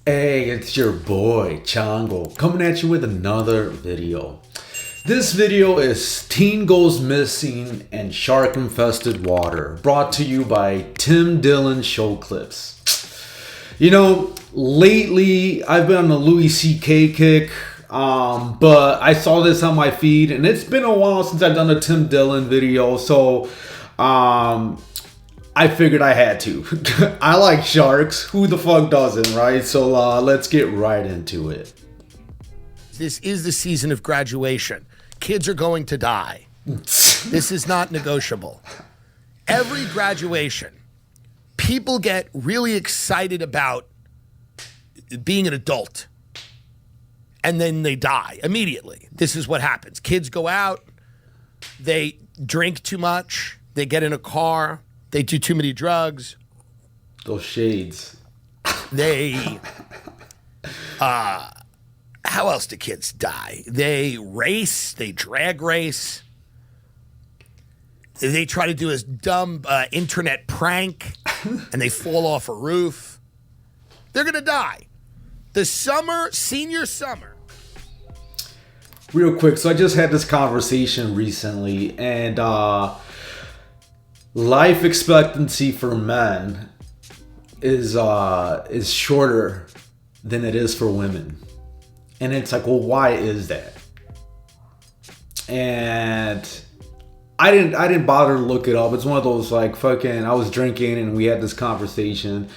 Hey, it's your boy, Chango, coming at you with another video. This video is Teen Goes Missing and Shark-Infested Water, brought to you by Tim Dillon Show Clips. You know, lately I've been on a Louis C.K. kick, but I saw this on my feed, and it's been a while since I've done a Tim Dillon video, so I figured I had to. I like sharks. Who the fuck doesn't, right? So let's get right into it. This is the season of graduation. Kids are going to die. This is not negotiable. Every graduation, people get really excited about being an adult. And then they die immediately. This is what happens. Kids go out, they drink too much, they get in a car, they do too many drugs. Those shades. They, how else do kids die? They race, they drag race. They try to do a dumb internet prank and they fall off a roof. They're going to die. The summer, senior summer. Real quick, so I just had this conversation recently, and life expectancy for men is shorter than it is for women. And it's like, well, why is that? And I didn't bother to look it up. It's one of those like fucking, I was drinking and we had this conversation,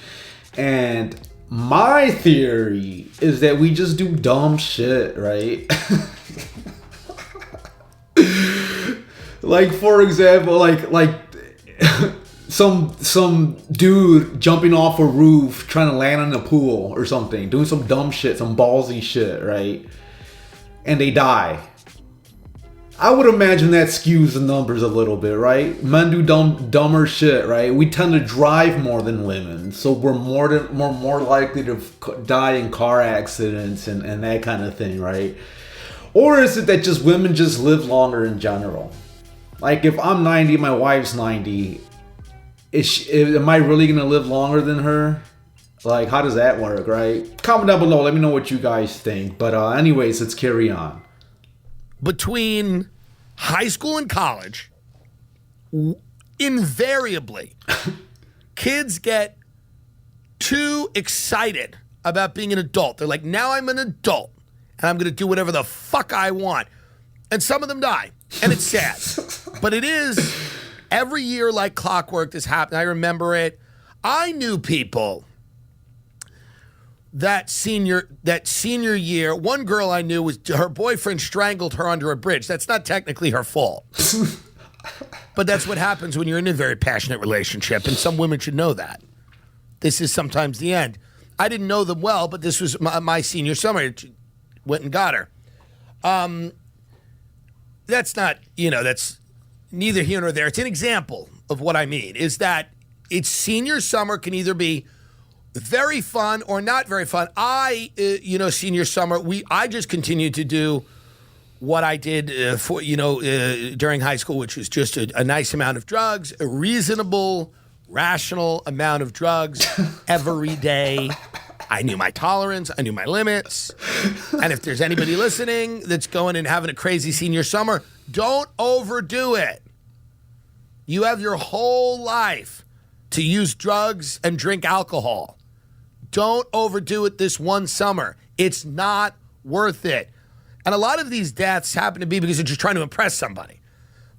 and my theory is that we just do dumb shit, right? Like, for example, like some dude jumping off a roof trying to land in a pool or something, doing some dumb shit, some ballsy shit, right? And they die. I would imagine that skews the numbers a little bit, right? Men do dumber shit, right? We tend to drive more than women, so we're more likely to die in car accidents and that kind of thing, right? Or is it that just women just live longer in general? Like, if I'm 90, my wife's 90, am I really gonna live longer than her? Like, how does that work, right? Comment down below, let me know what you guys think. But anyways, let's carry on. Between high school and college, invariably, kids get too excited about being an adult. They're like, now I'm an adult, and I'm going to do whatever the fuck I want. And some of them die, and it's sad. But it is every year like clockwork this happened. I remember it. I knew people that senior year. One girl I knew, was her boyfriend strangled her under a bridge. That's not technically her fault. But that's what happens when you're in a very passionate relationship, and some women should know that. This is sometimes the end. I didn't know them well, but this was my senior summer. Went and got her. That's not, that's neither here nor there. It's an example of what I mean, is that it's senior summer can either be very fun or not very fun. Senior summer, I just continued to do what I did during high school, which was just a nice amount of drugs, a reasonable, rational amount of drugs every day. I knew my tolerance. I knew my limits. And if there's anybody listening that's going and having a crazy senior summer, don't overdo it. You have your whole life to use drugs and drink alcohol. Don't overdo it this one summer. It's not worth it. And a lot of these deaths happen to be because they're just trying to impress somebody.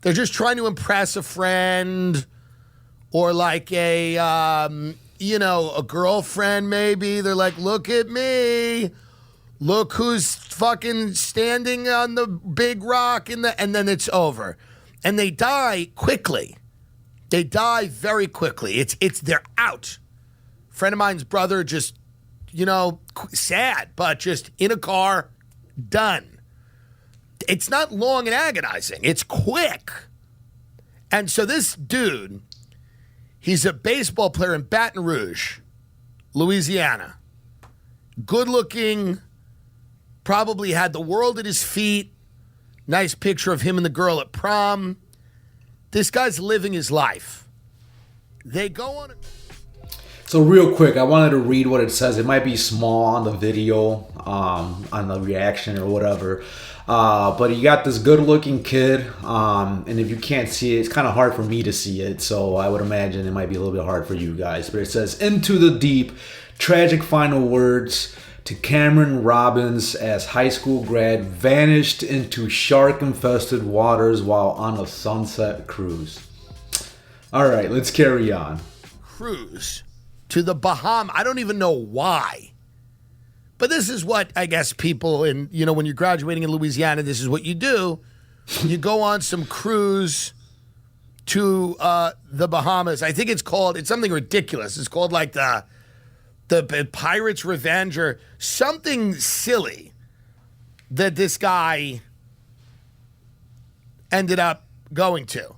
They're just trying to impress a friend or like a girlfriend maybe. They're like, look at me. Look who's fucking standing on the big rock and then it's over. And they die quickly. They die very quickly. They're out. Friend of mine's brother just, sad, but just in a car, done. It's not long and agonizing. It's quick. And so this dude, he's a baseball player in Baton Rouge, Louisiana. Good looking, probably had the world at his feet. Nice picture of him and the girl at prom. This guy's living his life. They go on. So real quick, I wanted to read what it says. It might be small on the video, on the reaction or whatever. But you got this good-looking kid, and if you can't see it, it's kind of hard for me to see it. So I would imagine it might be a little bit hard for you guys. But it says, "Into the deep, tragic final words to Cameron Robbins as high school grad vanished into shark-infested waters while on a sunset cruise." All right, let's carry on. Cruise to the Bahamas. I don't even know why. But this is what I guess people when you're graduating in Louisiana, this is what you do. You go on some cruise to the Bahamas. I think it's something ridiculous. It's called like the Pirate's Revenge or something silly that this guy ended up going to.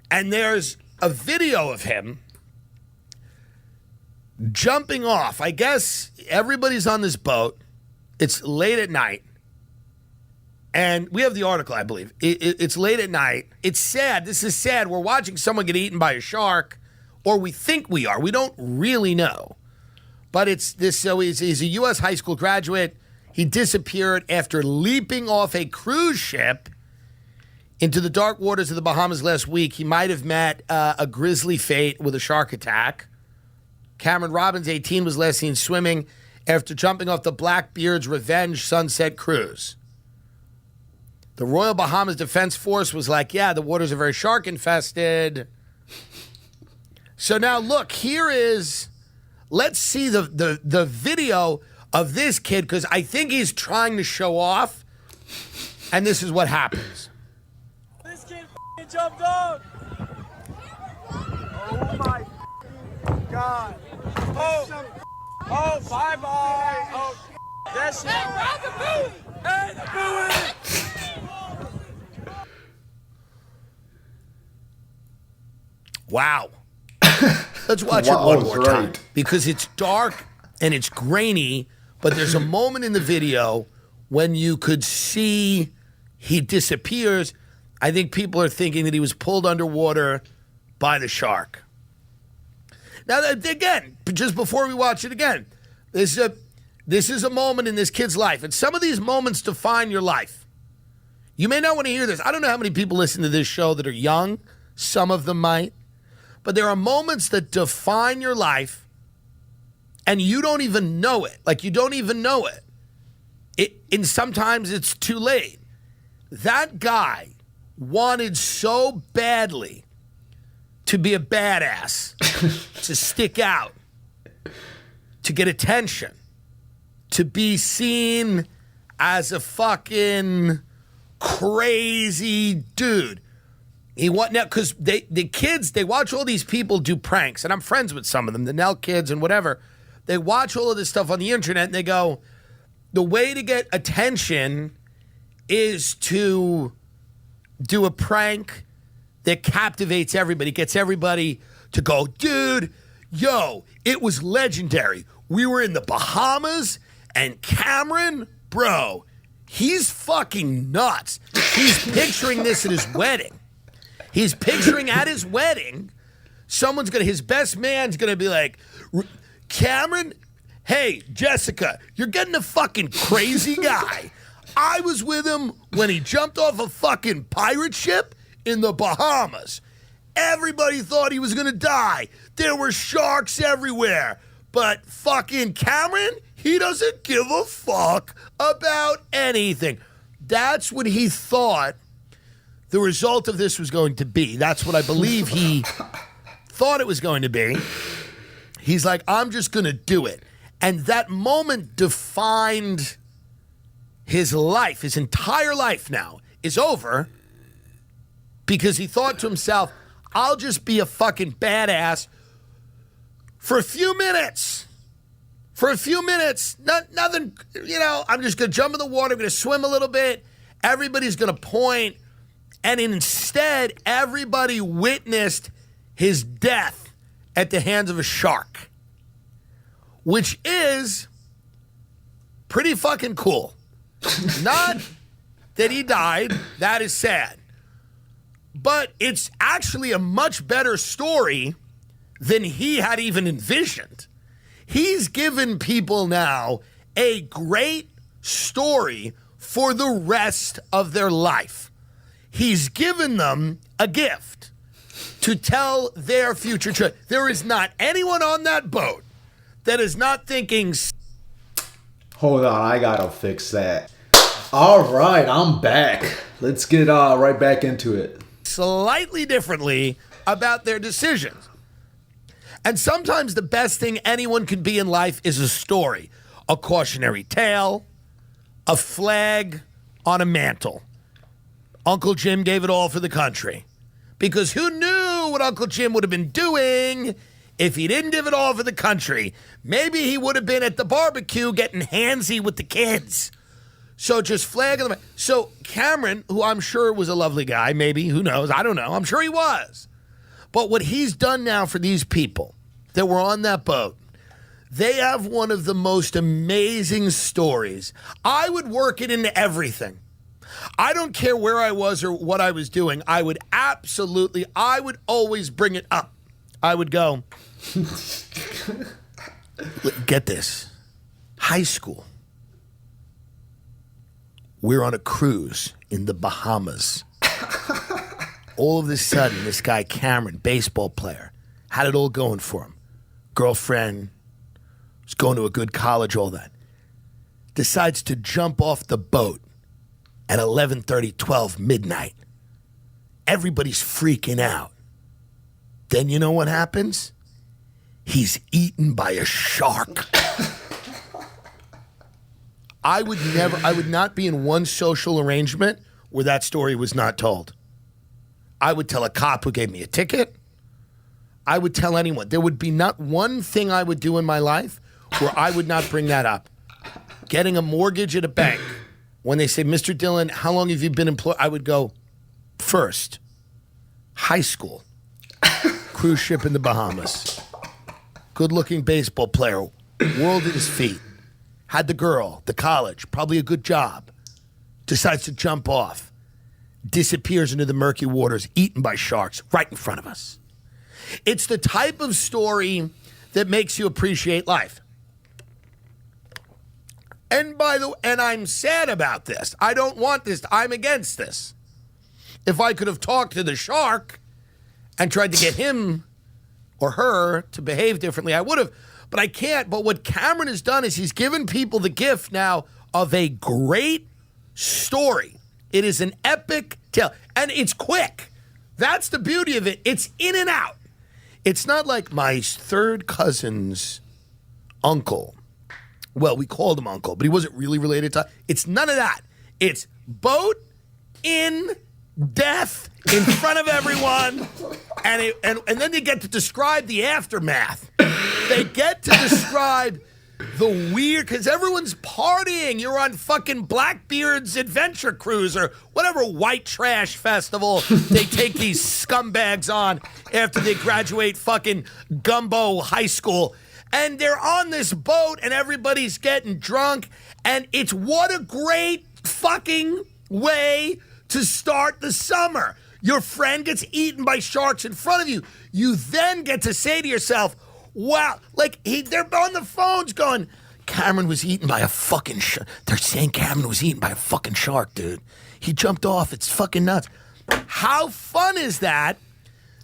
And there's a video of him jumping off. I guess everybody's on this boat. It's late at night. And we have the article, I believe. It's late at night. It's sad. This is sad. We're watching someone get eaten by a shark, or we think we are. We don't really know. But it's this. So he's a U.S. high school graduate. He disappeared after leaping off a cruise ship into the dark waters of the Bahamas last week. He might have met a grisly fate with a shark attack. Cameron Robbins, 18, was last seen swimming after jumping off the Blackbeard's Revenge Sunset Cruise. The Royal Bahamas Defense Force was like, yeah, the waters are very shark-infested. So now, look, let's see the video of this kid, because I think he's trying to show off, and this is what happens. This kid jumped off. Oh, my God. Oh, bye-bye. Oh, that's it. Hey, the buoy. Wow. Let's watch it one more time, because it's dark and it's grainy, but there's a moment in the video when you could see he disappears. I think people are thinking that he was pulled underwater by the shark. Now, again, just before we watch it again, this is a moment in this kid's life, and some of these moments define your life. You may not want to hear this. I don't know how many people listen to this show that are young. Some of them might. But there are moments that define your life, and you don't even know it. Like, you don't even know it. And sometimes it's too late. That guy wanted so badly to be a badass, to stick out, to get attention, to be seen as a fucking crazy dude. He want now, because the kids, they watch all these people do pranks, and I'm friends with some of them, the Nell kids and whatever. They watch all of this stuff on the internet, and they go, the way to get attention is to do a prank that captivates everybody, gets everybody to go, dude, yo, it was legendary. We were in the Bahamas, and Cameron, bro, he's fucking nuts. He's picturing this at his wedding. He's picturing at his wedding, his best man's gonna be like, Cameron, hey, Jessica, you're getting a fucking crazy guy. I was with him when he jumped off a fucking pirate ship in the Bahamas. Everybody thought he was gonna die. There were sharks everywhere. But fucking Cameron, he doesn't give a fuck about anything. That's what he thought the result of this was going to be. That's what I believe he thought it was going to be. He's like, I'm just going to do it. And that moment defined his life. His entire life now is over because he thought to himself, I'll just be a fucking badass for a few minutes. For a few minutes. Nothing, I'm just going to jump in the water. I'm going to swim a little bit. Everybody's going to point. And instead, everybody witnessed his death at the hands of a shark, which is pretty fucking cool. Not that he died, that is sad. But it's actually a much better story than he had even envisioned. He's given people now a great story for the rest of their life. He's given them a gift to tell their future children. There is not anyone on that boat that is not thinking. Hold on, I gotta fix that. All right, I'm back. Let's get right back into it. Slightly differently about their decisions. And sometimes the best thing anyone can be in life is a story, a cautionary tale, a flag on a mantle. Uncle Jim gave it all for the country. Because who knew what Uncle Jim would have been doing if he didn't give it all for the country? Maybe he would have been at the barbecue getting handsy with the kids. So just flag on the mantle. So Cameron, who I'm sure was a lovely guy, maybe, who knows, I don't know, I'm sure he was. But what he's done now for these people that were on that boat, they have one of the most amazing stories. I would work it into everything. I don't care where I was or what I was doing. I would always bring it up. I would go, get this, high school. We're on a cruise in the Bahamas. All of a sudden, this guy, Cameron, baseball player, had it all going for him. Girlfriend, was going to a good college, all that. Decides to jump off the boat at 11:30, 12, midnight. Everybody's freaking out. Then you know what happens? He's eaten by a shark. I would not be in one social arrangement where that story was not told. I would tell a cop who gave me a ticket. I would tell anyone. There would be not one thing I would do in my life where I would not bring that up. Getting a mortgage at a bank. When they say, Mr. Dillon, how long have you been employed? I would go, first, high school, cruise ship in the Bahamas, good-looking baseball player, world at his feet, had the girl, the college, probably a good job, decides to jump off, disappears into the murky waters, eaten by sharks right in front of us. It's the type of story that makes you appreciate life. And I'm sad about this. I don't want this. I'm against this. If I could have talked to the shark and tried to get him or her to behave differently, I would have. But I can't. But what Cameron has done is he's given people the gift now of a great story. It is an epic tale. And it's quick. That's the beauty of it. It's in and out. It's not like my third cousin's uncle. Well, we called him uncle, but he wasn't really related to. It's none of that. It's boat in death in front of everyone, and then they get to describe the aftermath. They get to describe the weird, because everyone's partying. You're on fucking Blackbeard's Adventure Cruise or whatever white trash festival they take these scumbags on after they graduate fucking Gumbo High School. And they're on this boat and everybody's getting drunk. And it's what a great fucking way to start the summer. Your friend gets eaten by sharks in front of you. You then get to say to yourself, wow, like they're on the phones going, Cameron was eaten by a fucking shark. They're saying Cameron was eaten by a fucking shark, dude. He jumped off. It's fucking nuts. How fun is that?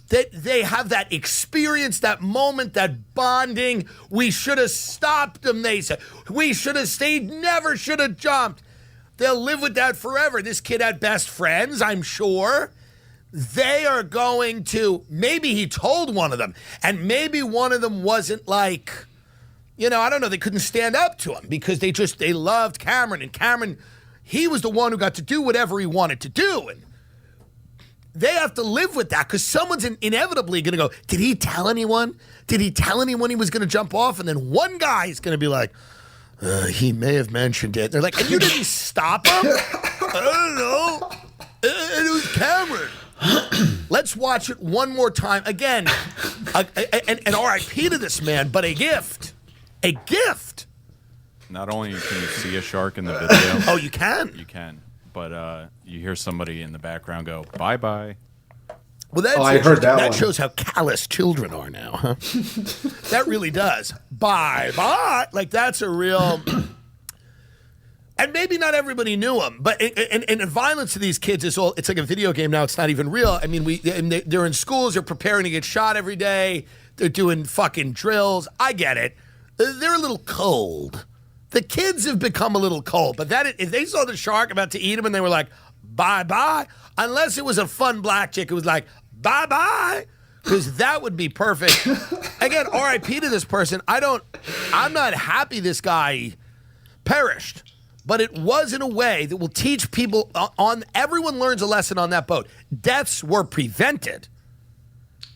That they have that experience, that moment, that bonding. We should have stopped them, they said. We should have stayed, never should have jumped. They'll live with that forever. This kid had best friends, I'm sure. They are going to, maybe he told one of them, and maybe one of them wasn't like, I don't know, they couldn't stand up to him because they loved Cameron. And Cameron, he was the one who got to do whatever he wanted to do. And they have to live with that because someone's inevitably going to go, did he tell anyone? Did he tell anyone he was going to jump off? And then one guy is going to be like, he may have mentioned it. They're like, and you didn't stop him? I don't know. It was Cameron. Let's watch it one more time. Again, an RIP to this man, but a gift. A gift. Not only can you see a shark in the video. Oh, you can? You can. But you hear somebody in the background go, bye-bye. Well, that's I heard that one. shows how callous children are now, huh? That really does. Bye. Like, that's a real... And maybe not everybody knew him, but and violence to these kids is all, it's like a video game now. It's not even real. I mean, they're in schools, they're preparing to get shot every day. They're doing fucking drills. I get it. They're a little cold. The kids have become a little cold, but if they saw the shark about to eat them and they were like, bye, unless it was a fun black chick who was like, bye, because that would be perfect. Again, RIP to this person. I'm not happy this guy perished. But it was in a way that will teach people everyone learns a lesson on that boat. Deaths were prevented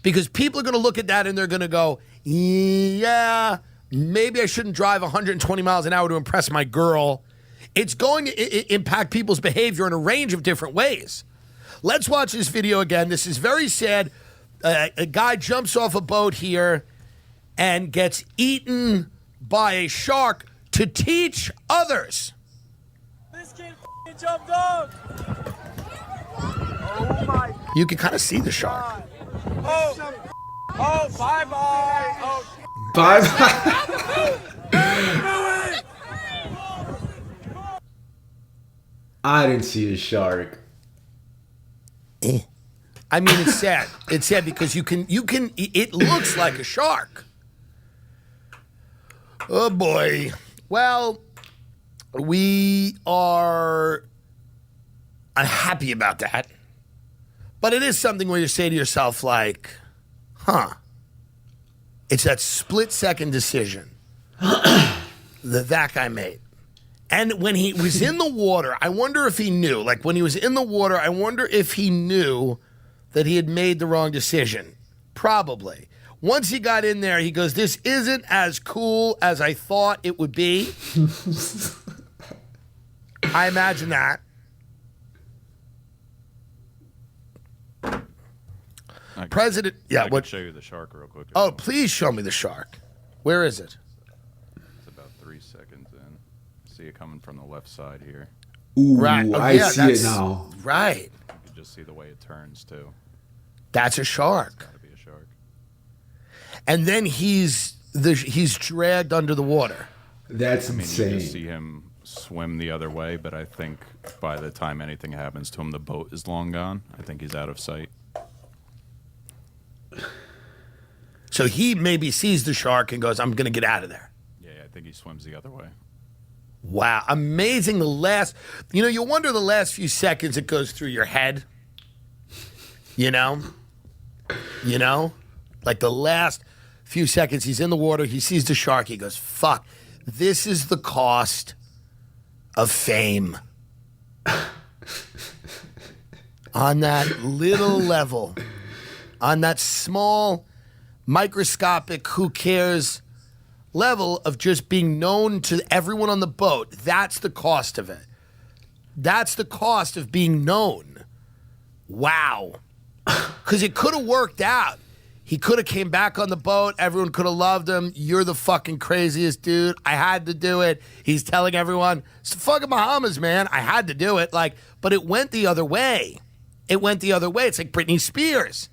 because people are going to look at that and they're going to go, yeah, maybe I shouldn't drive 120 miles an hour to impress my girl. It's going to impact people's behavior in a range of different ways. Let's watch this video again. This is very sad. A guy jumps off a boat here and gets eaten by a shark to teach others. This kid jumped off. Oh my You can kind of see the shark. God. Oh, bye-bye. Oh, Five. I didn't see the shark. I mean, it's sad. It's sad because it looks like a shark. Oh boy. Well, we are unhappy about that. But it is something where you say to yourself, like, it's that split-second decision that guy made. And when he was in the water, I wonder if he knew. Like, when he was in the water, I wonder if he knew that he had made the wrong decision. Probably. Once he got in there, he goes, this isn't as cool as I thought it would be. I imagine that. President, I can show you the shark real quick. Oh, please show me the shark. Where is it? It's about 3 seconds in. See it coming from the left side here. Ooh, Right. Oh, I yeah, see it now. Right. You can just see the way it turns too. That's a shark. Gotta be a shark. And then he's dragged under the water. That's I mean, insane. you just see him swim the other way, but I think by the time anything happens to him, the boat is long gone. I think he's out of sight. So he maybe sees the shark and goes, I'm going to get out of there. Yeah, I think he swims the other way. Wow. Amazing. You wonder the last few seconds it goes through your head. You know? Like the last few seconds he's in the water, he sees the shark, he goes, fuck, this is the cost of fame. On that little level, on that small, microscopic, who cares level of just being known to everyone on the boat, that's the cost of it. That's the cost of being known. Wow. Because it could have worked out. He could have came back on the boat. Everyone could have loved him. You're the fucking craziest dude. I had to do it. He's telling everyone, it's the fucking Bahamas, man. I had to do it. But it went the other way. It went the other way. It's like Britney Spears.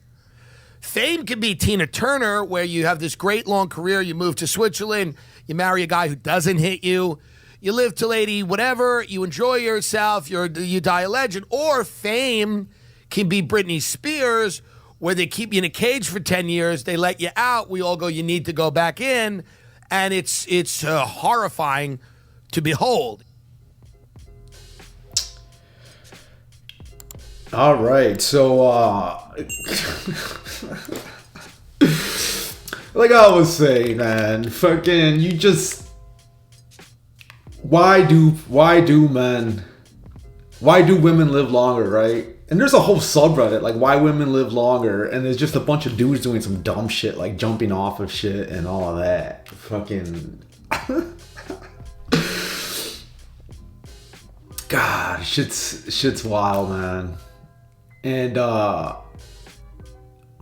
Fame can be Tina Turner, where you have this great long career. You move to Switzerland. You marry a guy who doesn't hit you. You live till 80, whatever. You enjoy yourself. You die a legend. Or fame can be Britney Spears, where they keep you in a cage for 10 years. They let you out. We all go, you need to go back in. And it's horrifying to behold. All right, so like I was saying, man, fucking, you just why do women live longer, right? And there's a whole subreddit like why women live longer, and there's just a bunch of dudes doing some dumb shit like jumping off of shit and all of that. Fucking God, shit's wild, man. And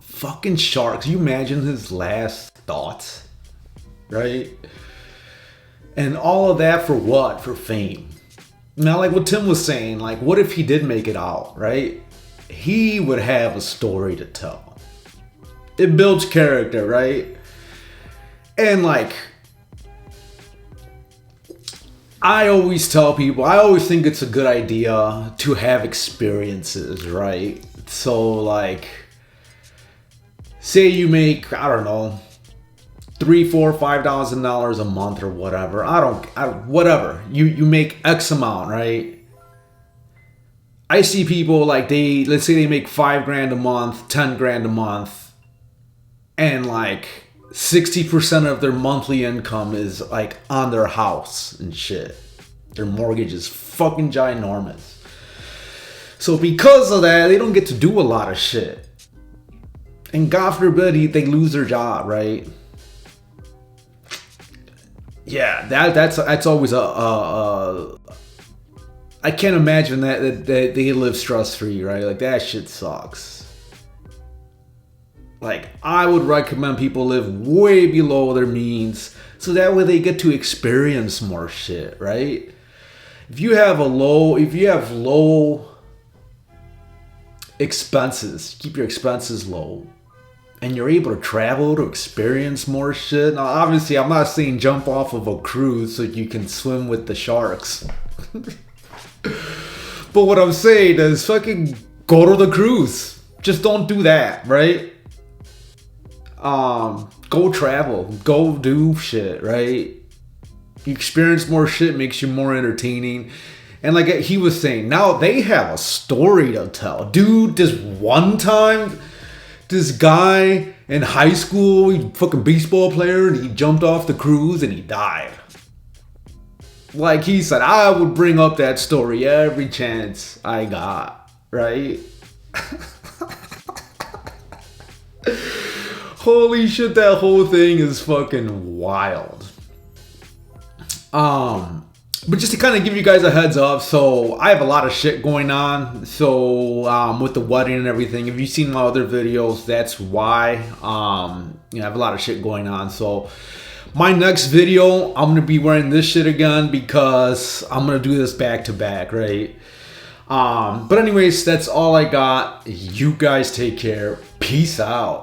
fucking sharks. You imagine his last thoughts, right? And all of that for what? For fame. Now, like what Tim was saying, like what if he did make it out, right? he would have a story to tell. It builds character, right? And like, I always tell people, I always think it's a good idea to have experiences, right? So like, say you make, I don't know, $3, $4, $5,000 a month or whatever. Whatever. You make X amount, right? I see people like let's say they make $5,000 a month, $10,000 a month, and like 60% of their monthly income is like on their house and shit. Their mortgage is fucking ginormous. So because of that, they don't get to do a lot of shit. And God forbid they lose their job, right? Yeah, that's always I can't imagine that they live stress-free, right? Like, that shit sucks. Like, I would recommend people live way below their means so that way they get to experience more shit, right? If you have low expenses, keep your expenses low, and you're able to travel to experience more shit. Now, obviously, I'm not saying jump off of a cruise so you can swim with the sharks. But what I'm saying is fucking go to the cruise. Just don't do that, right? Go travel. Go do shit, right? You experience more shit, makes you more entertaining. And like he was saying, now they have a story to tell. Dude, this one time, this guy in high school, he fucking baseball player, and he jumped off the cruise and he died. Like he said, I would bring up that story every chance I got, right? Holy shit, that whole thing is fucking wild. But just to kind of give you guys a heads up, so I have a lot of shit going on. So with the wedding and everything, if you've seen my other videos, that's why. I have a lot of shit going on. So my next video, I'm gonna be wearing this shit again because I'm gonna do this back to back, right? But anyways, that's all I got. You guys take care. Peace out.